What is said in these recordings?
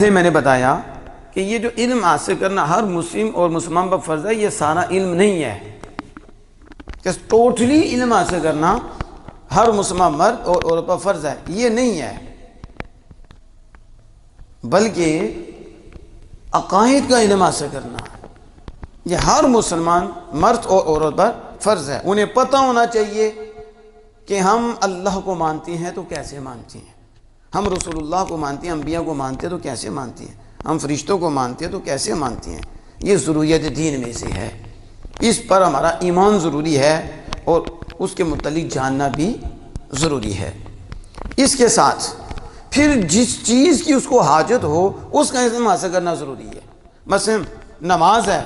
جیسے میں نے بتایا کہ یہ جو علم حاصل کرنا ہر مسلم اور مسلمان پر فرض ہے، یہ سارا علم نہیں ہے کہ ٹوٹلی علم حاصل کرنا ہر مسلمان مرد اور عورت پر فرض ہے، یہ نہیں ہے، بلکہ عقائد کا علم حاصل کرنا یہ ہر مسلمان مرد اور عورت پر فرض ہے۔ انہیں پتہ ہونا چاہیے کہ ہم اللہ کو مانتے ہیں تو کیسے مانتے ہیں، ہم رسول اللہ کو مانتے ہیں، انبیاء کو مانتے ہیں تو کیسے مانتے ہیں، ہم فرشتوں کو مانتے ہیں تو کیسے مانتے ہیں۔ یہ ضروریت دین میں سے ہے، اس پر ہمارا ایمان ضروری ہے اور اس کے متعلق جاننا بھی ضروری ہے۔ اس کے ساتھ پھر جس چیز کی اس کو حاجت ہو اس کا علم حاصل کرنا ضروری ہے۔ مثلا نماز ہے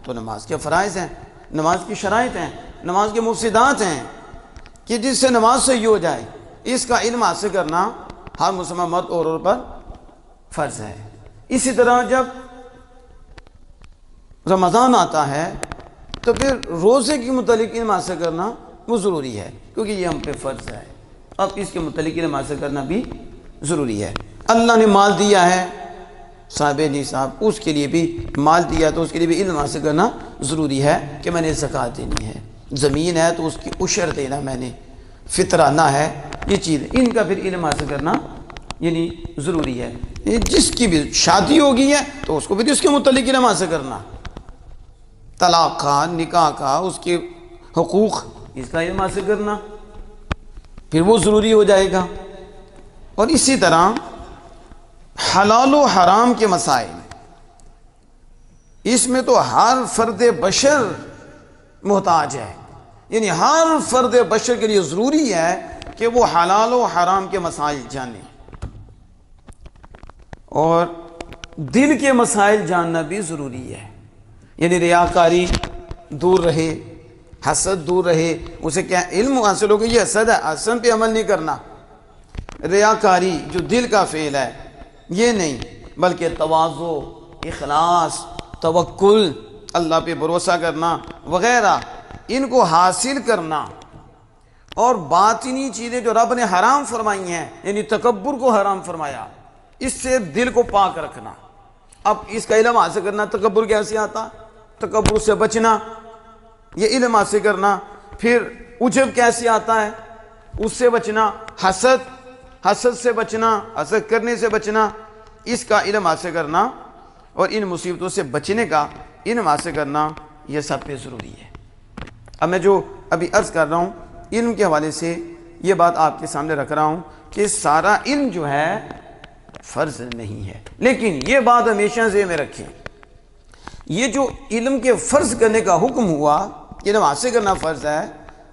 تو نماز کے فرائض ہیں، نماز کی شرائط ہیں، نماز کے مفسدات ہیں کہ جس سے نماز صحیح ہو جائے، اس کا علم حاصل کرنا ہر مسلمان مرد اور عورت پر فرض ہے۔ اسی طرح جب رمضان آتا ہے تو پھر روزے کے متعلق علم حاصل کرنا وہ ضروری ہے، کیونکہ یہ ہم پہ فرض ہے، اب اس کے متعلق علم حاصل کرنا بھی ضروری ہے۔ اللہ نے مال دیا ہے صاحب نصاب، اس کے لیے بھی مال دیا تو اس کے لیے بھی علم حاصل کرنا ضروری ہے کہ میں نے زکوٰۃ دینی ہے، زمین ہے تو اس کی عشر دینا، میں نے فطرانہ ہے، یہ چیز ان کا پھر علم حاصل کرنا یعنی ضروری ہے۔ جس کی بھی شادی ہو گئی ہے تو اس کو بھی اس کے متعلق علم حاصل کرنا، طلاق کا، نکاح کا، اس کے حقوق، اس کا علم حاصل کرنا پھر وہ ضروری ہو جائے گا۔ اور اسی طرح حلال و حرام کے مسائل، اس میں تو ہر فرد بشر محتاج ہے، یعنی ہر فرد بشر کے لیے ضروری ہے کہ وہ حلال و حرام کے مسائل جانے، اور دل کے مسائل جاننا بھی ضروری ہے، یعنی ریاکاری دور رہے، حسد دور رہے۔ اسے کیا علم حاصل ہو کہ یہ حسد ہے، حسد پہ عمل نہیں کرنا، ریاکاری جو دل کا فعل ہے یہ نہیں، بلکہ تواضع، اخلاص، توکل، اللہ پہ بھروسہ کرنا وغیرہ، ان کو حاصل کرنا، اور باطنی چیزیں جو رب نے حرام فرمائی ہیں، یعنی تکبر کو حرام فرمایا، اس سے دل کو پاک رکھنا۔ اب اس کا علم حاصل کرنا، تکبر کیسے آتا، تکبر سے بچنا، یہ علم حاصل کرنا۔ پھر عجب کیسے آتا ہے، اس سے بچنا، حسد سے بچنا، حسد کرنے سے بچنا، اس کا علم حاصل کرنا، اور ان مصیبتوں سے بچنے کا علم حاصل کرنا، یہ سب پہ ضروری ہے۔ اب میں جو ابھی عرض کر رہا ہوں علم کے حوالے سے یہ بات آپ کے سامنے رکھ رہا ہوں کہ سارا علم جو ہے فرض نہیں ہے، لیکن یہ بات ہمیشہ ذہن میں رکھیں، یہ جو علم کے فرض کرنے کا حکم ہوا، علم حاصل کرنا فرض ہے،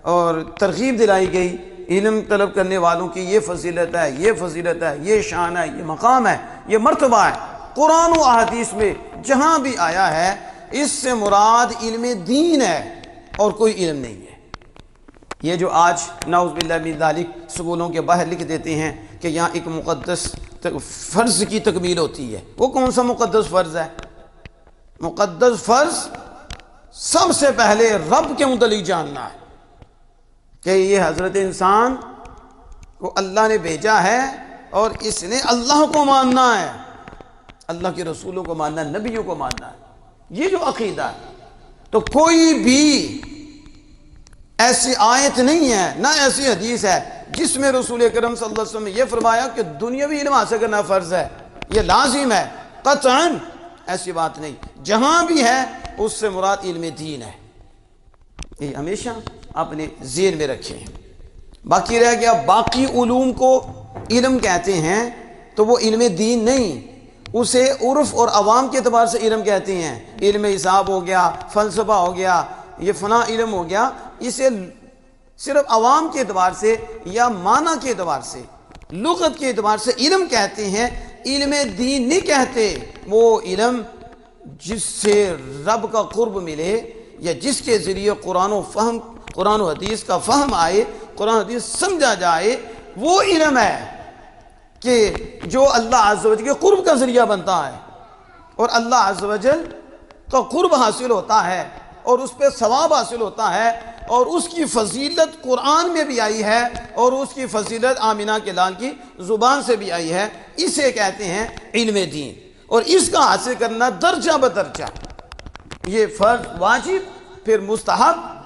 اور ترغیب دلائی گئی علم طلب کرنے والوں کی یہ فضیلت ہے، یہ فضیلت ہے، یہ شان ہے، یہ مقام ہے، یہ مرتبہ ہے، قرآن و احادیث میں جہاں بھی آیا ہے اس سے مراد علم دین ہے اور کوئی علم نہیں ہے۔ یہ جو آج نعوذ باللہ من ذالک سکولوں کے باہر لکھ دیتے ہیں کہ یہاں ایک مقدس فرض کی تکمیل ہوتی ہے، وہ کون سا مقدس فرض ہے؟ مقدس فرض سب سے پہلے رب کے متعلق جاننا ہے کہ یہ حضرت انسان کو اللہ نے بھیجا ہے اور اس نے اللہ کو ماننا ہے، اللہ کے رسولوں کو ماننا، نبیوں کو ماننا ہے، یہ جو عقیدہ ہے۔ تو کوئی بھی ایسی آیت نہیں ہے، نہ ایسی حدیث ہے جس میں رسول اکرم صلی اللہ علیہ وسلم نے یہ فرمایا کہ دنیاوی علم حاصل کرنا فرض ہے، یہ لازم ہے، قطعاً ایسی بات نہیں۔ جہاں بھی ہے اس سے مراد علم دین ہے، یہ ہمیشہ اپنے ذہن میں رکھیں۔ باقی رہ گیا باقی علوم کو علم کہتے ہیں تو وہ علم دین نہیں، اسے عرف اور عوام کے اعتبار سے علم کہتے ہیں، علم حساب ہو گیا، فلسفہ ہو گیا، یہ فلاں علم ہو گیا، اسے صرف عوام کے اعتبار سے یا معنی کے اعتبار سے، لغت کے اعتبار سے علم کہتے ہیں، علم دین نہیں کہتے۔ وہ علم جس سے رب کا قرب ملے یا جس کے ذریعے قرآن و حدیث کا فہم آئے، قرآن و حدیث سمجھا جائے، وہ علم ہے کہ جو اللہ عز و جل کے قرب کا ذریعہ بنتا ہے، اور اللہ عز و جل کا قرب حاصل ہوتا ہے اور اس پہ ثواب حاصل ہوتا ہے، اور اس کی فضیلت قرآن میں بھی آئی ہے اور اس کی فضیلت آمنہ کے لال کی زبان سے بھی آئی ہے، اسے کہتے ہیں علم دین۔ اور اس کا حاصل کرنا درجہ بدرجہ، یہ فرض، واجب، پھر مستحب،